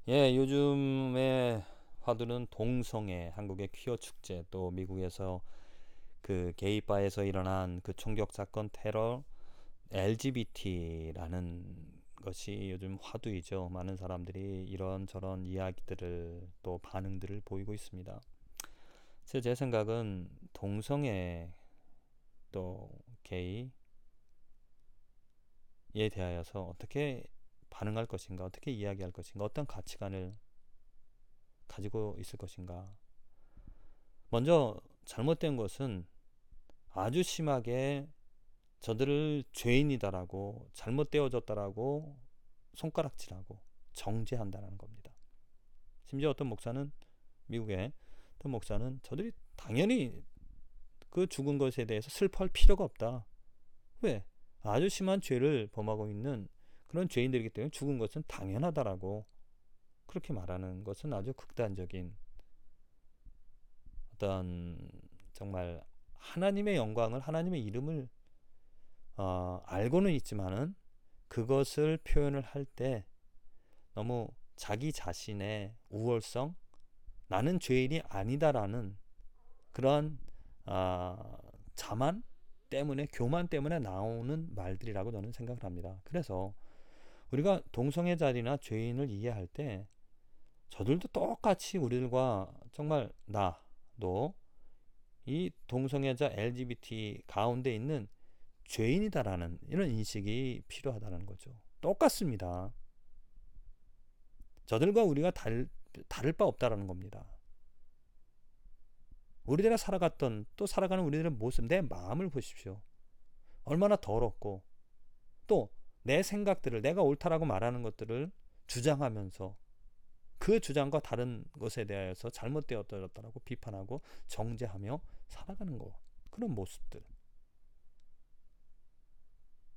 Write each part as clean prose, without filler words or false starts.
예, 요즘에 화두는 동성애, 한국의 퀴어 축제, 또 미국에서 그 게이바에서 일어난 그 총격 사건 테러, LGBT라는 것이 요즘 화두이죠. 많은 사람들이 이런저런 이야기들을 또 반응들을 보이고 있습니다. 그래서 제 생각은 동성애 또 게이에 대하여서 어떻게 반응할 것인가, 어떻게 이야기할 것인가, 어떤 가치관을 가지고 있을 것인가. 먼저 잘못된 것은 아주 심하게 저들을 죄인이다라고 잘못되어졌다라고 손가락질하고 정죄한다는 겁니다. 심지어 어떤 목사는 미국의 어떤 목사는 저들이 당연히 그 죽은 것에 대해서 슬퍼할 필요가 없다. 왜? 아주 심한 죄를 범하고 있는 그런 죄인들이기 때문에 죽은 것은 당연하다라고 그렇게 말하는 것은 아주 극단적인 어떤 정말 하나님의 영광을 하나님의 이름을 알고는 있지만은 그것을 표현을 할 때 너무 자기 자신의 우월성, 나는 죄인이 아니다라는 그런 자만 때문에, 교만 때문에 나오는 말들이라고 저는 생각을 합니다. 그래서 우리가 동성애자들이나 죄인을 이해할 때 저들도 똑같이 우리들과 정말 나도 이 동성애자 LGBT 가운데 있는 죄인이다라는 이런 인식이 필요하다는 거죠. 똑같습니다. 저들과 우리가 다를 바 없다라는 겁니다. 우리들이 살아갔던 또 살아가는 우리들의 모습, 내 마음을 보십시오. 얼마나 더럽고 또 내 생각들을 내가 옳다라고 말하는 것들을 주장하면서 그 주장과 다른 것에 대하여서 잘못되었다라고 비판하고 정죄하며 살아가는 거. 그런 모습들.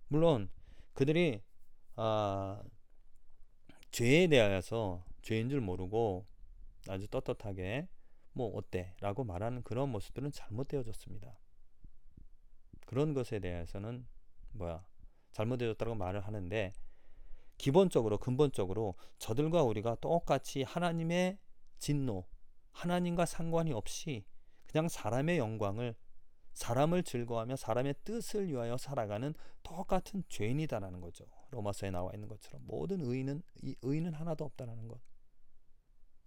물론 그들이 아, 죄에 대하여서 죄인 줄 모르고 아주 떳떳하게 뭐 어때? 라고 말하는 그런 모습들은 잘못되어졌습니다. 그런 것에 대해서는 잘못되어졌다고 말을 하는데 기본적으로 근본적으로 저들과 우리가 똑같이 하나님의 진노, 하나님과 상관이 없이 그냥 사람의 영광을 사람을 즐거워하며 사람의 뜻을 위하여 살아가는 똑같은 죄인이다라는 거죠. 로마서에 나와 있는 것처럼 모든 의인은 하나도 없다라는 것.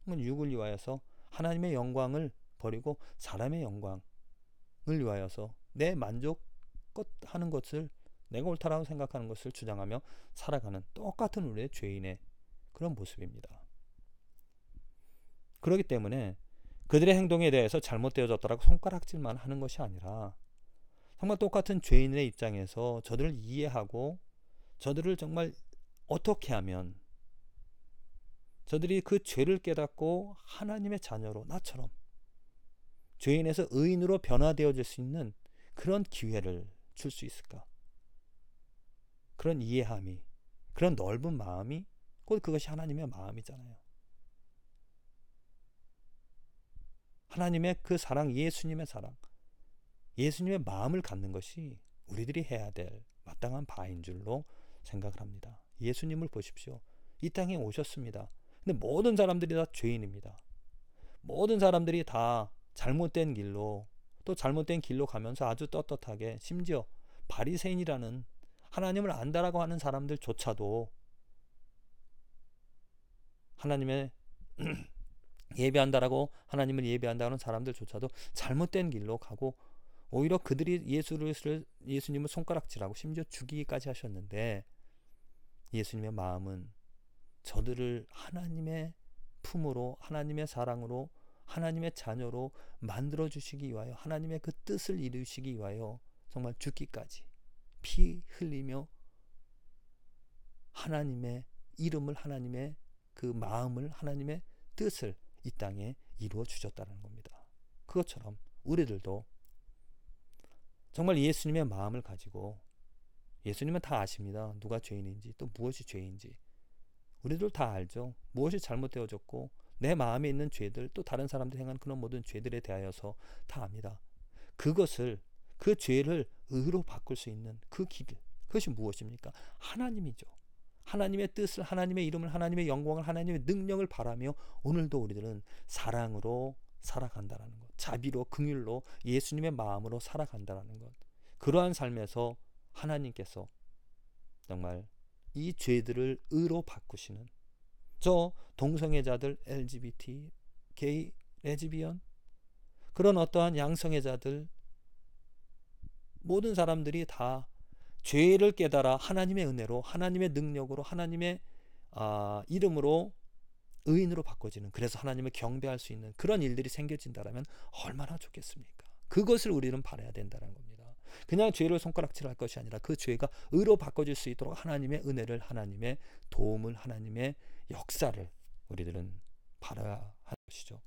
육을 위하여서 하나님의 영광을 버리고 사람의 영광을 위하여서 내 만족하는 것을 내가 옳다라고 생각하는 것을 주장하며 살아가는 똑같은 우리의 죄인의 그런 모습입니다. 그렇기 때문에 그들의 행동에 대해서 잘못되어졌다라고 손가락질만 하는 것이 아니라 정말 똑같은 죄인의 입장에서 저들을 이해하고 저들을 정말 어떻게 하면 저들이 그 죄를 깨닫고 하나님의 자녀로 나처럼 죄인에서 의인으로 변화되어질 수 있는 그런 기회를 줄 수 있을까? 그런 이해함이, 그런 넓은 마음이 곧 그것이 하나님의 마음이잖아요. 하나님의 그 사랑, 예수님의 사랑, 예수님의 마음을 갖는 것이 우리들이 해야 될 마땅한 바인 줄로 생각을 합니다. 예수님을 보십시오. 이 땅에 오셨습니다. 근데 모든 사람들이 다 죄인입니다. 모든 사람들이 다 잘못된 길로 또 잘못된 길로 가면서 아주 떳떳하게 심지어 바리새인이라는 하나님을 안다라고 하는 사람들조차도 하나님의 예배한다라고 하나님을 예배한다는 사람들조차도 잘못된 길로 가고 오히려 그들이 예수님을 손가락질하고 심지어 죽이기까지 하셨는데 예수님의 마음은 저들을 하나님의 품으로 하나님의 사랑으로 하나님의 자녀로 만들어 주시기 위하여 하나님의 그 뜻을 이루시기 위하여 정말 죽기까지 피 흘리며 하나님의 이름을 하나님의 그 마음을 하나님의 뜻을 이 땅에 이루어 주셨다는 겁니다. 그것처럼 우리들도 정말 예수님의 마음을 가지고 예수님은 다 아십니다. 누가 죄인인지 또 무엇이 죄인지 우리들 다 알죠. 무엇이 잘못되어졌고 내 마음에 있는 죄들 또 다른 사람들이 행한 그런 모든 죄들에 대하여서 다 압니다. 그 죄를 의로 바꿀 수 있는 그 길, 그것이 무엇입니까? 하나님이죠. 하나님의 뜻을, 하나님의 이름을, 하나님의 영광을, 하나님의 능력을 바라며 오늘도 우리들은 사랑으로 살아간다라는 것, 자비로, 긍휼로, 예수님의 마음으로 살아간다라는 것. 그러한 삶에서 하나님께서 정말 이 죄들을 의로 바꾸시는, 저 동성애자들, LGBT, 게이, 레즈비언, 그런 어떠한 양성애자들, 모든 사람들이 다 죄를 깨달아 하나님의 은혜로, 하나님의 능력으로, 하나님의 이름으로 의인으로 바꿔지는, 그래서 하나님을 경배할 수 있는 그런 일들이 생겨진다면 얼마나 좋겠습니까? 그것을 우리는 바라야 된다는 겁니다. 그냥 죄를 손가락질할 것이 아니라 그 죄가 의로 바꿔질 수 있도록 하나님의 은혜를, 하나님의 도움을, 하나님의 역사를 우리들은 바라야 하는 것이죠.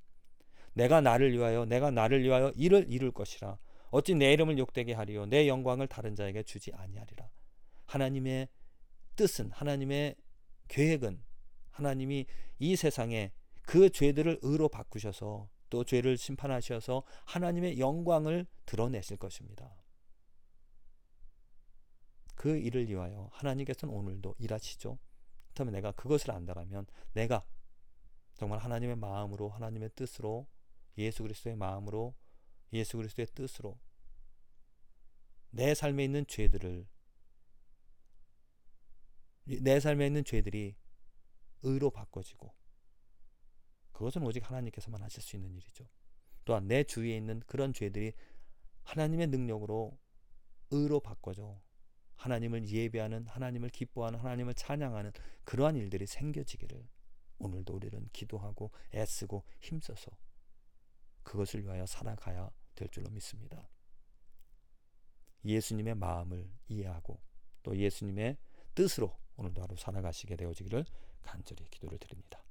내가 나를 위하여 이를 이룰 것이라. 어찌 내 이름을 욕되게 하리요 내 영광을 다른 자에게 주지 아니하리라. 하나님의 뜻은, 하나님의 계획은, 하나님이 이 세상에 그 죄들을 의로 바꾸셔서 또 죄를 심판하셔서 하나님의 영광을 드러내실 것입니다. 그 일을 위하여 하나님께서는 오늘도 일하시죠. 그렇다면 내가 그것을 안다면, 내가 정말 하나님의 마음으로, 하나님의 뜻으로, 예수 그리스도의 마음으로, 예수 그리스도의 뜻으로 내 삶에 있는 죄들을, 내 삶에 있는 죄들이 의로 바꿔지고, 그것은 오직 하나님께서만 하실 수 있는 일이죠. 또한 내 주위에 있는 그런 죄들이 하나님의 능력으로 의로 바꿔져 하나님을 예배하는, 하나님을 기뻐하는, 하나님을 찬양하는 그러한 일들이 생겨지기를 오늘도 우리는 기도하고 애쓰고 힘써서 그것을 위하여 살아가야 될 줄로 믿습니다. 예수님의 마음을 이해하고 또 예수님의 뜻으로 오늘도 하루 살아가시게 되어지기를 간절히 기도를 드립니다.